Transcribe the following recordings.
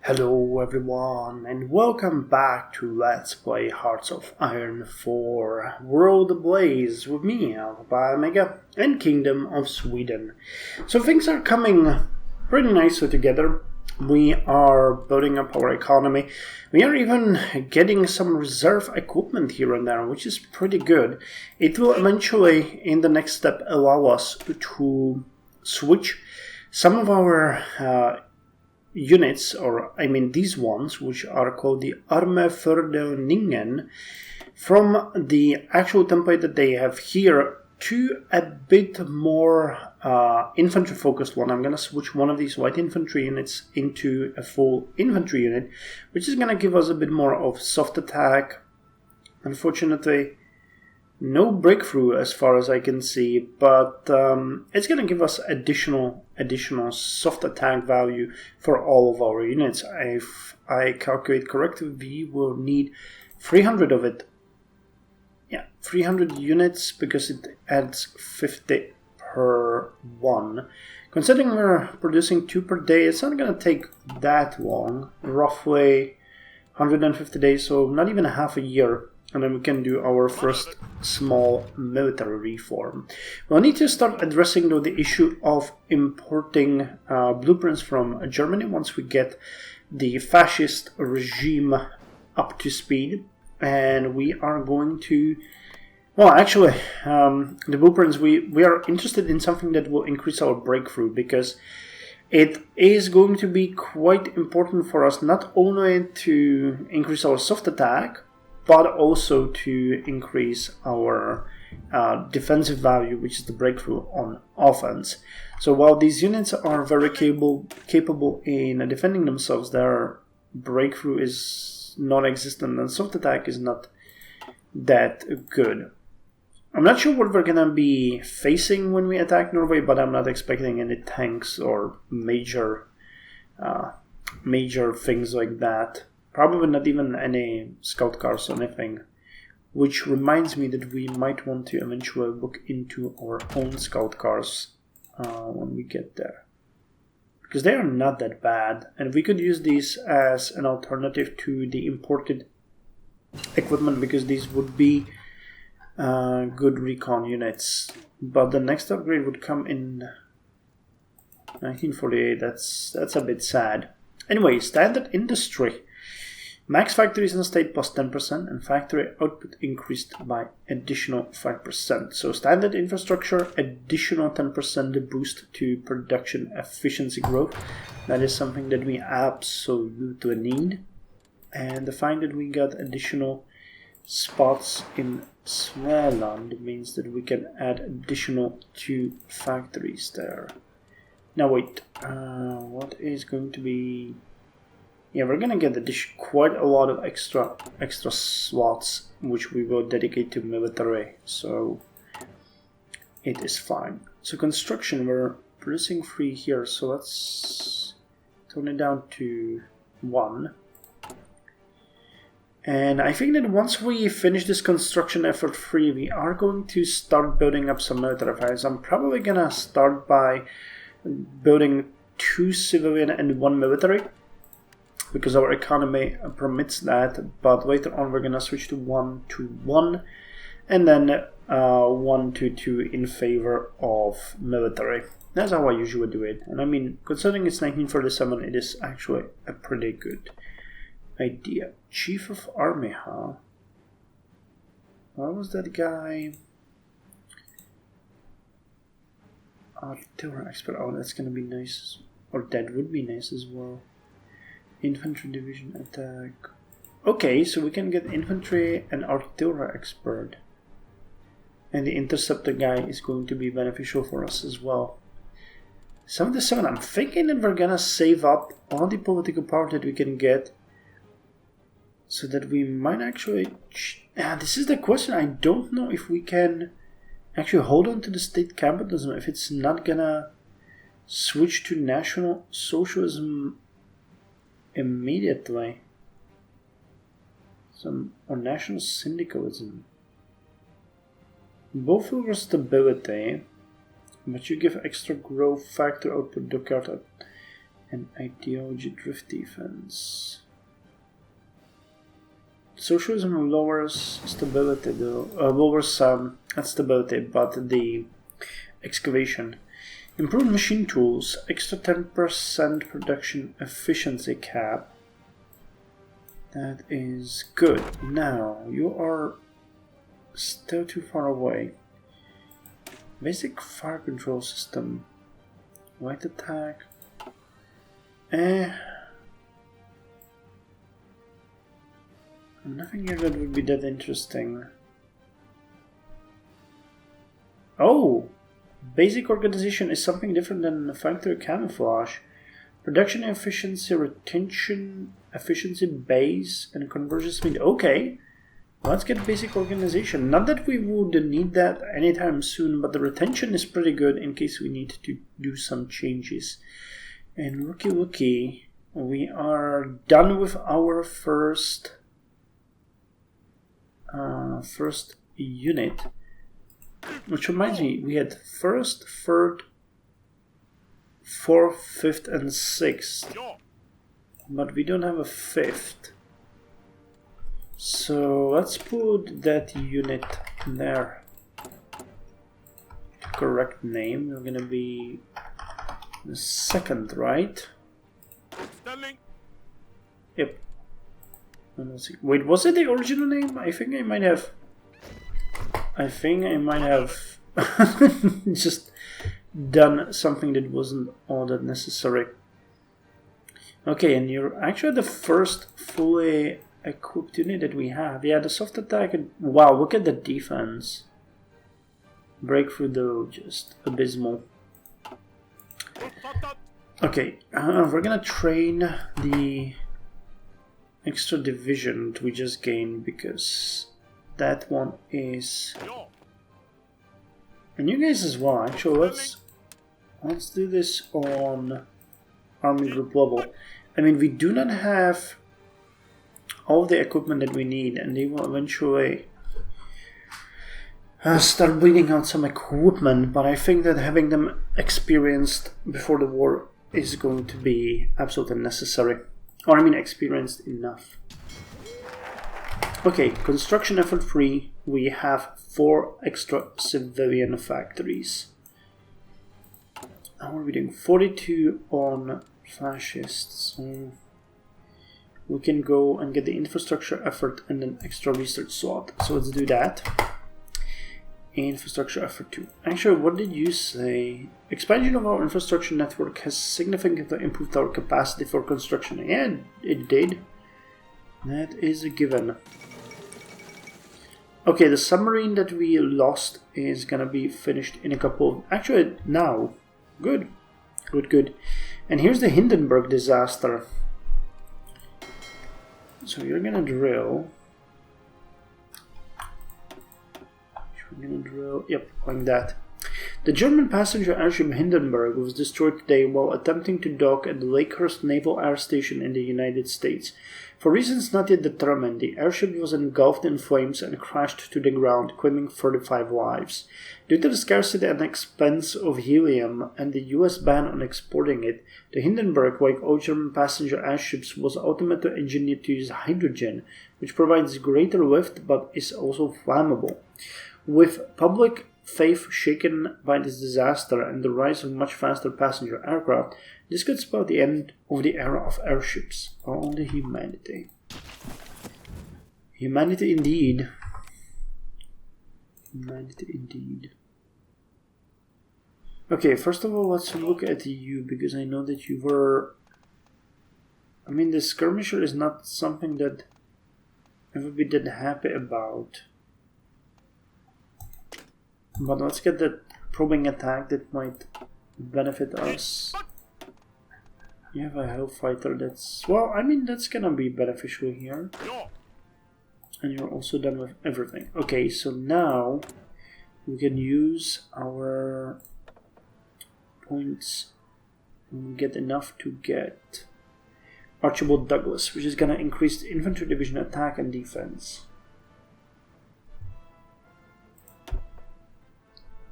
Hello everyone and welcome back to Let's Play Hearts of Iron 4 World Ablaze with me, Mega, and Kingdom of Sweden. So things are coming pretty nicely together. We are building up our economy. We are even getting some reserve equipment here and there, which is pretty good. It will eventually, in the next step, allow us to switch some of our units, or I mean these ones, which are called the Armefördelningen, from the actual template that they have here to a bit more infantry focused one. I'm going to switch one of these light infantry units into a full infantry unit, which is going to give us a bit more of soft attack. Unfortunately, no breakthrough as far as I can see, but it's going to give us additional soft attack value for all of our units. If I calculate correctly, we will need 300 of it. Yeah, 300 units because it adds 50 per one. Considering we're producing 2 per day, it's not going to take that long, roughly 150 days, so not even a half a year. And then we can do our first small military reform. We'll need to start addressing though the issue of importing blueprints from Germany once we get the fascist regime up to speed. And we are going to... Well, actually, the blueprints, we are interested in something that will increase our breakthrough, because it is going to be quite important for us not only to increase our soft attack, but also to increase our defensive value, which is the breakthrough on offense. So while these units are very capable in defending themselves, their breakthrough is non-existent and soft attack is not that good. I'm not sure what we're going to be facing when we attack Norway, but I'm not expecting any tanks or major things like that. Probably not even any scout cars or anything. Which reminds me that we might want to eventually look into our own scout cars when we get there. Because they are not that bad. And we could use these as an alternative to the imported equipment, because these would be good recon units. But the next upgrade would come in 1948. That's a bit sad. Anyway, standard industry. Max factories in the state plus 10%, and factory output increased by additional 5%. So standard infrastructure, additional 10% boost to production efficiency growth. That is something that we absolutely need. And the fact that we got additional spots in Svealand means that we can add additional 2 factories there. Now wait, what is going to be... Yeah, we're gonna get quite a lot of extra slots, which we will dedicate to military, so it is fine. So construction, we're producing 3 here, so let's tone it down to 1. And I think that once we finish this construction effort 3, we are going to start building up some military files. I'm probably gonna start by building 2 civilian and 1 military, because our economy permits that, but later on we're gonna switch to 1 to 1, and then 1 to 2 in favor of military. That's how I usually do it, and I mean, considering it's 1947, it is actually a pretty good idea. Chief of Army, huh? What was that guy? Artillery expert. Oh, that's gonna be nice, or that would be nice as well. Infantry division attack. Okay, so we can get infantry and artillery expert. And the interceptor guy is going to be beneficial for us as well. 77, I'm thinking that we're gonna save up all the political power that we can get, so that we might actually... this is the question. I don't know if we can actually hold on to the state capitalism, if it's not gonna switch to National Socialism immediately. Or national syndicalism. Both over stability, but you give extra growth factor output dockyard and ideology drift defense. Socialism lowers stability, though. Lowers stability, but the excavation. Improved machine tools, extra 10% production efficiency cap. That is good. Now, you are still too far away. Basic fire control system. Light attack. Nothing here that would be that interesting. Oh! Basic organization is something different than factory camouflage. Production efficiency, retention efficiency, base, and conversion speed. Okay, let's get basic organization. Not that we would need that anytime soon, but the retention is pretty good in case we need to do some changes. And looky, we are done with our first unit. Which reminds me, we had first, third, fourth, fifth, and sixth. But we don't have a fifth. So let's put that unit there. Correct name. We're gonna be the second, right? Yep. Let's see. Wait, was it the original name? I think I might have just done something that wasn't all that necessary. Okay, and you're actually the first fully equipped unit that we have. Yeah, the soft attack. Wow, look at the defense. Breakthrough though, just abysmal. Okay, we're gonna train the extra division that we just gained because that one is. And you guys as well. Actually, let's do this on army group level. I mean, we do not have all the equipment that we need, and they will eventually start bleeding out some equipment, but I think that having them experienced before the war is going to be absolutely necessary. Or I mean experienced enough. Okay, construction effort 3. We have 4 extra civilian factories. Now we're reading 42 on fascists. So we can go and get the infrastructure effort and an extra research slot. So let's do that. Infrastructure effort 2. Actually, what did you say? Expansion of our infrastructure network has significantly improved our capacity for construction. Yeah, it did. That is a given. Okay, the submarine that we lost is gonna be finished in a couple of... Actually, now. Good. Good. And here's the Hindenburg disaster. So you're gonna drill... Yep, like that. The German passenger airship Hindenburg was destroyed today while attempting to dock at the Lakehurst Naval Air Station in the United States. For reasons not yet determined, the airship was engulfed in flames and crashed to the ground, claiming 35 lives. Due to the scarcity and expense of helium and the US ban on exporting it, the Hindenburg, like all German passenger airships, was ultimately engineered to use hydrogen, which provides greater lift but is also flammable. With public faith shaken by this disaster and the rise of much faster passenger aircraft, this could spell the end of the era of airships. Oh, the humanity. Humanity indeed. Humanity indeed. Okay, first of all, let's look at you, because I know that you were... I mean, the skirmisher is not something that I would be that happy about. But let's get that probing attack that might benefit us. You have a Hellfighter that's... Well, I mean, that's gonna be beneficial here. And you're also done with everything. Okay, so now we can use our points and get enough to get Archibald Douglas, which is gonna increase the infantry division attack and defense.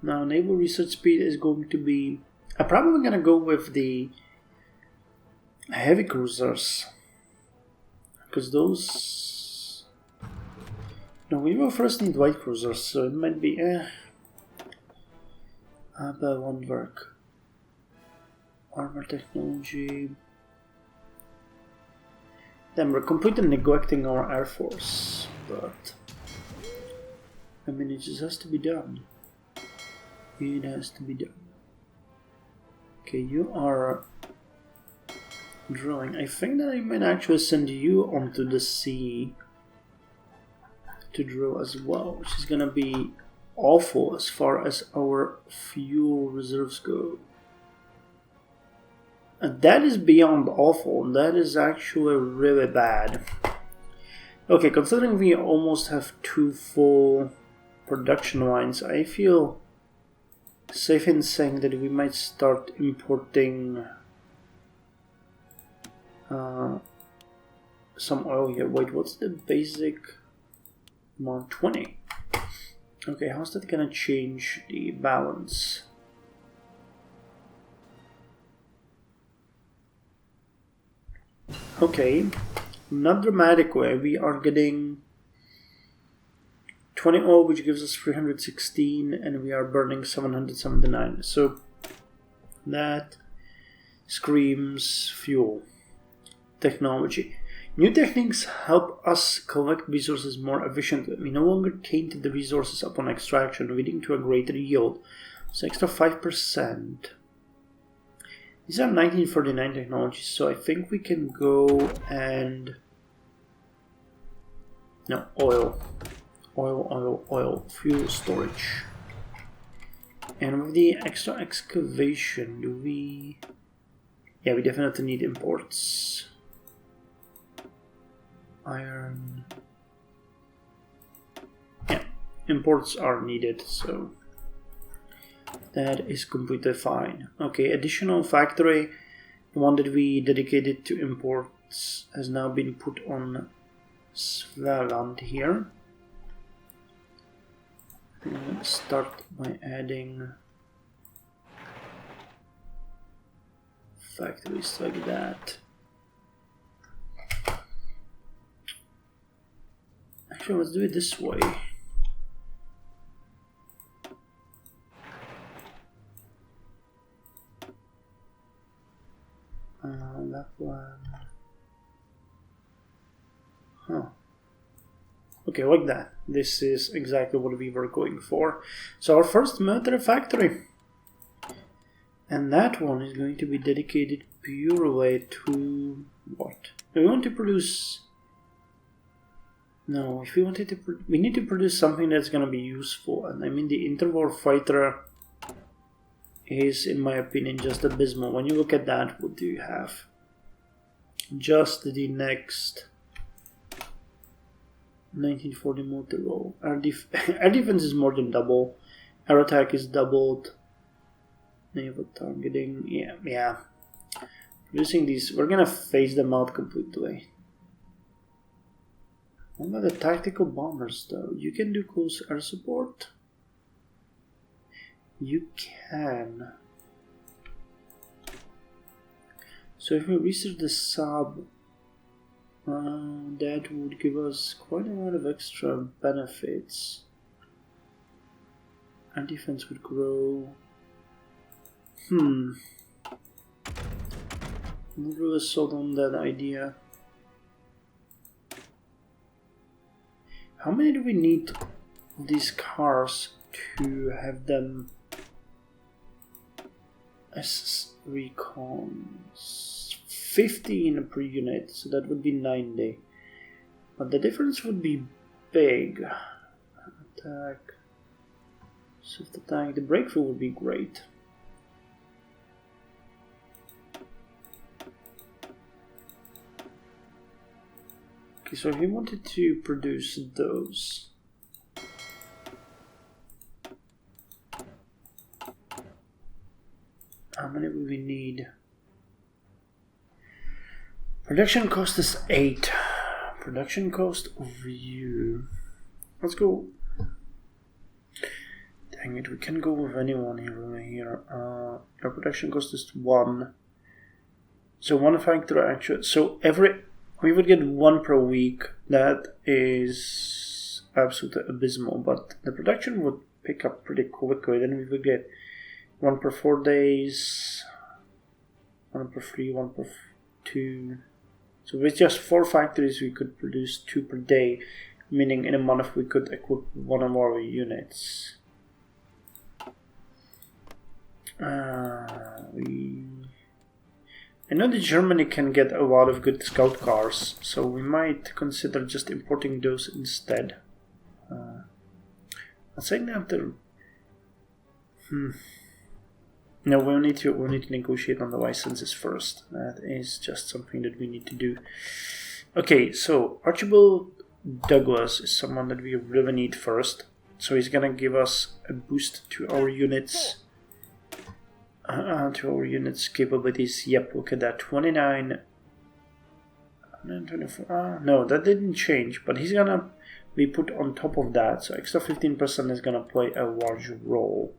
Now, naval research speed is going to be... I'm probably going to go with the... 10% heavy cruisers. Because those... No, we will first need light cruisers, so it might be... but won't work. Armor technology... Then we're completely neglecting our Air Force, but... I mean, it just has to be done. It has to be done. Okay, you are... drilling. I think that I might actually send you onto the sea to drill as well, which is gonna be awful as far as our fuel reserves go. And that is beyond awful. That is actually really bad. Okay, considering we almost have 2 full production lines, I feel safe in saying that we might start importing some oil here. Wait, what's the basic amount? 20. Okay, how's that gonna change the balance? Okay, not dramatically. We are getting 20 oil, which gives us 316, and we are burning 779. So that screams fuel. Technology. New techniques help us collect resources more efficiently. We no longer taint the resources upon extraction, leading to a greater yield. So extra 5%. These are 1949 technologies, so I think we can go and... No, oil. Oil. Fuel storage. And with the extra excavation, do we... Yeah, we definitely need imports. Iron. Yeah, imports are needed, so that is completely fine. Okay, additional factory, the one that we dedicated to imports, has now been put on Svealand here. I'm going to start by adding factories like that. Actually, let's do it this way. That one. Huh. Okay, like that. This is exactly what we were going for. So our first military factory. And that one is going to be dedicated purely to what? We want to produce... No, if we wanted to... we need to produce something that's going to be useful. And I mean, the interwar fighter is, in my opinion, just abysmal. When you look at that, what do you have? Just the next 1940 multi-role. Our defense is more than double. Our attack is doubled. Naval targeting. Yeah. Producing these, we're gonna phase them out completely. What about the tactical bombers, though? You can do close air support. You can. So if we research the sub, that would give us quite a lot of extra benefits. Our defense would grow. I'm not really sold on that idea. How many do we need of these cars to have them as recons? 15 per unit, so that would be 90. But the difference would be big. Attack, swift attack, the breakthrough would be great. Okay, so he wanted to produce those. How many will we need? Production cost is 8. Production cost of you. Let's go. Dang it, we can go with anyone here. Our production cost is 1. So one factor actually. So we would get 1 per week. That is absolutely abysmal. But the production would pick up pretty quickly. Then we would get 1 per 4 days, 1 per 3, 1 per 2. So with just 4 factories, we could produce 2 per day, meaning in a month we could equip 1 or more units. I know that Germany can get a lot of good scout cars, so we might consider just importing those instead. I'm saying that they're... No, we'll need to negotiate on the licenses first. That is just something that we need to do. Okay, so Archibald Douglas is someone that we really need first. So he's gonna give us a boost to our units. To our units' capabilities. Yep, look at that. 29. 24. No, that didn't change, but he's gonna be put on top of that. So extra 15% is gonna play a large role.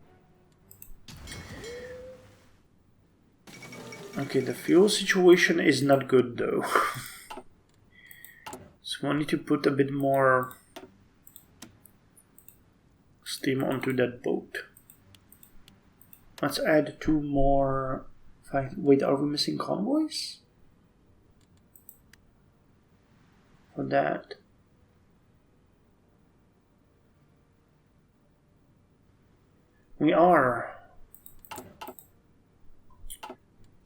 Okay, the fuel situation is not good though. So we need to put a bit more steam onto that boat. Let's add 2 more. Wait, are we missing convoys? For that. We are.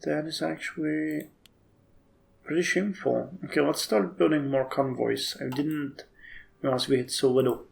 That is actually pretty shameful. Okay, let's start building more convoys. I didn't realize we had so little.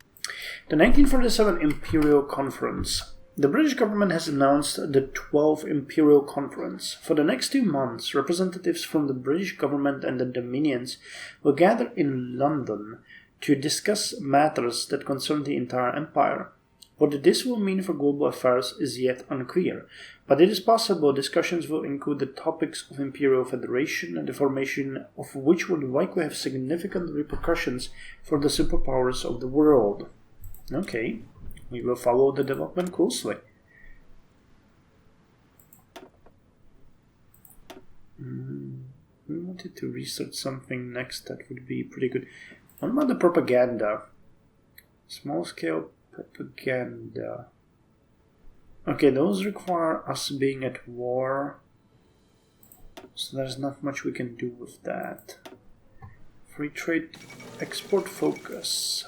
The 1947 Imperial Conference. The British government has announced the 12th Imperial Conference. For the next 2 months, representatives from the British government and the Dominions will gather in London to discuss matters that concern the entire empire. What this will mean for global affairs is yet unclear, but it is possible discussions will include the topics of Imperial Federation and the formation of which would likely have significant repercussions for the superpowers of the world. Okay, we will follow the development closely. We wanted to research something next that would be pretty good. What about the propaganda? Small scale propaganda. Okay, those require us being at war, so there's not much we can do with that. Free trade, export focus.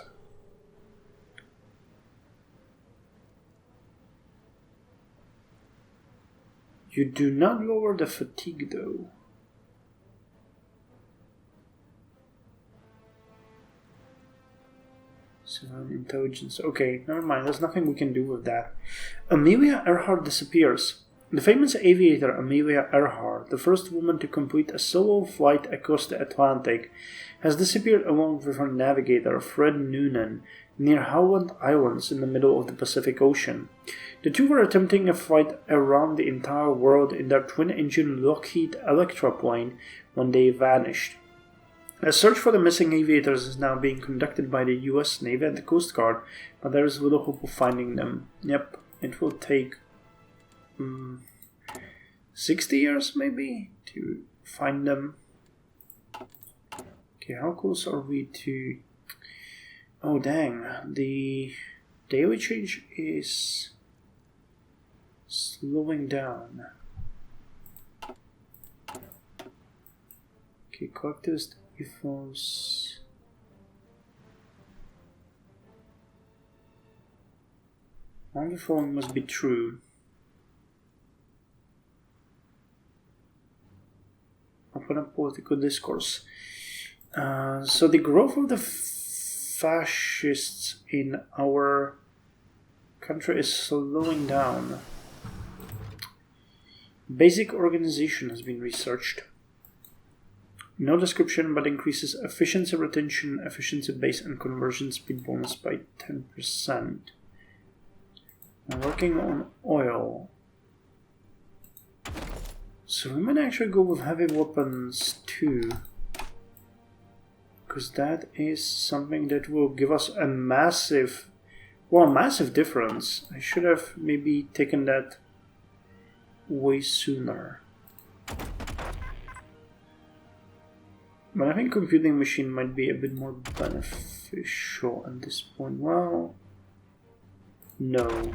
You do not lower the fatigue though. Civilian intelligence. Okay, never mind. There's nothing we can do with that. Amelia Earhart disappears. The famous aviator Amelia Earhart, the first woman to complete a solo flight across the Atlantic, has disappeared along with her navigator Fred Noonan near Howland Islands in the middle of the Pacific Ocean. The two were attempting a flight around the entire world in their twin-engine Lockheed Electra plane when they vanished. A search for the missing aviators is now being conducted by the US Navy and the Coast Guard, but there is little hope of finding them. Yep, it will take 60 years maybe to find them. Okay, how close are we to... Oh dang, the daily change is slowing down. Okay, collectivist ethos. Wonderful must be true. Open up political discourse. So the growth of the fascists in our country is slowing down. Basic organization has been researched. No description, but increases efficiency retention, efficiency base, and conversion speed bonus by 10%. I'm working on oil. So we might actually go with heavy weapons too, because that is something that will give us a massive difference. I should have maybe taken that way sooner. But I think computing machine might be a bit more beneficial at this point. Well, no.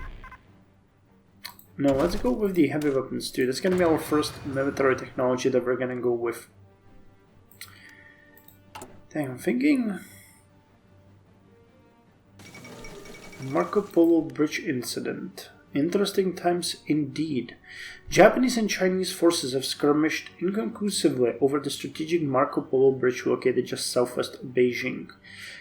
No, let's go with the heavy weapons too. That's going to be our first military technology that we're going to go with. Dang, I'm thinking... Marco Polo Bridge incident. Interesting times indeed. Japanese and Chinese forces have skirmished inconclusively over the strategic Marco Polo Bridge located just southwest of Beijing.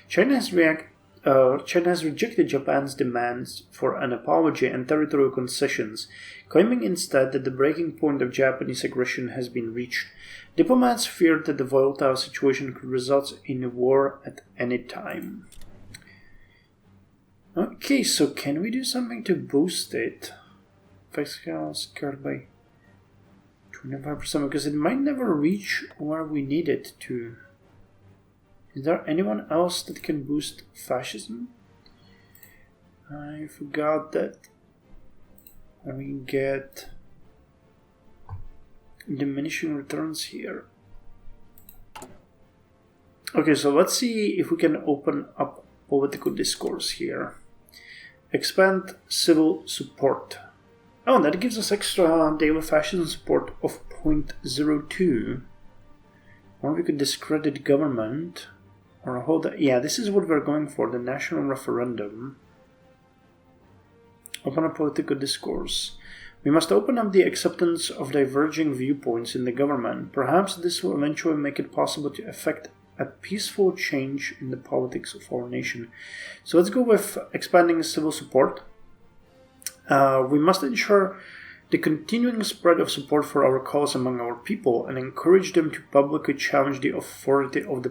China has rejected Japan's demands for an apology and territorial concessions, claiming instead that the breaking point of Japanese aggression has been reached. Diplomats feared that the volatile situation could result in a war at any time. Okay, so can we do something to boost it? Fiscal scared by 25% because it might never reach where we need it to. Is there anyone else that can boost fascism? I forgot that we get diminishing returns here. Okay, so let's see if we can open up political discourse here. Expand civil support. Oh, that gives us extra daily fascism support of 0.02. Or we could discredit government. Or hold that. Yeah, this is what we're going for, the national referendum. Open up political discourse. We must open up the acceptance of diverging viewpoints in the government. Perhaps this will eventually make it possible to effect a peaceful change in the politics of our nation. So let's go with expanding civil support. We must ensure the continuing spread of support for our cause among our people and encourage them to publicly challenge the authority of the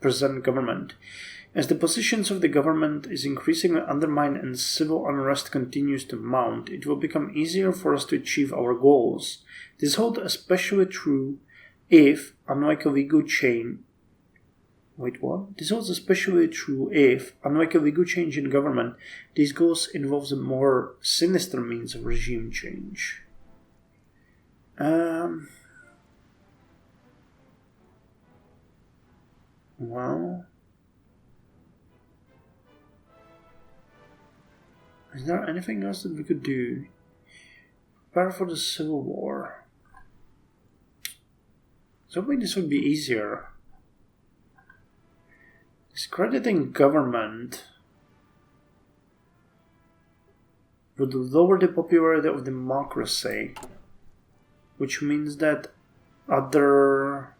present government. As the positions of the government is increasingly undermined and civil unrest continues to mount, it will become easier for us to achieve our goals. This holds especially true if, unlike a legal change, This holds especially true if, unlike a legal change in government, these goals involve a more sinister means of regime change. Well, is there anything else that we could do? Prepare for the Civil War. So I think this would be easier. Discrediting government would lower the popularity of democracy, which means that other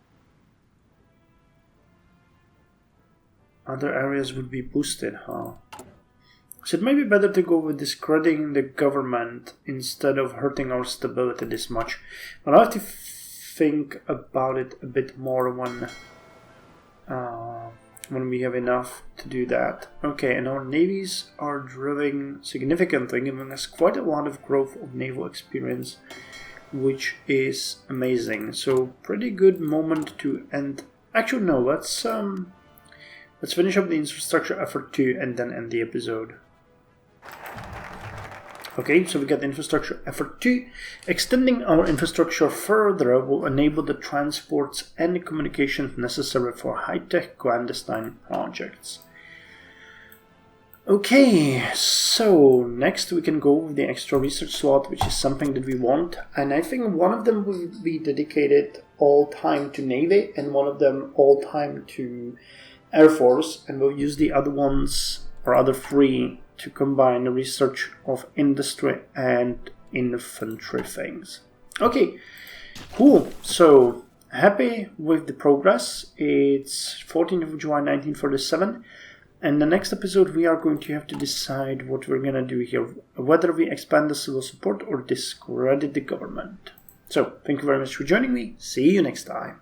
areas would be boosted, huh? So it might be better to go with discrediting the government instead of hurting our stability this much. But I'll have to think about it a bit more when we have enough to do that. Okay, and our navies are drilling significantly, giving us quite a lot of growth of naval experience, which is amazing. So pretty good moment to end. Actually, no, let's finish up the infrastructure effort 2 and then end the episode. Okay, so we got the infrastructure effort 2. Extending our infrastructure further will enable the transports and communications necessary for high-tech clandestine projects. Okay, so next we can go with the extra research slot, which is something that we want. And I think one of them will be dedicated all time to Navy and one of them all time to Air Force. And we'll use the other ones, or other 3, to combine the research of industry and infantry things. Okay, cool. So happy with the progress. It's 14th of July 1947. And the next episode we are going to have to decide what we're going to do here. Whether we expand the civil support or discredit the government. So thank you very much for joining me. See you next time.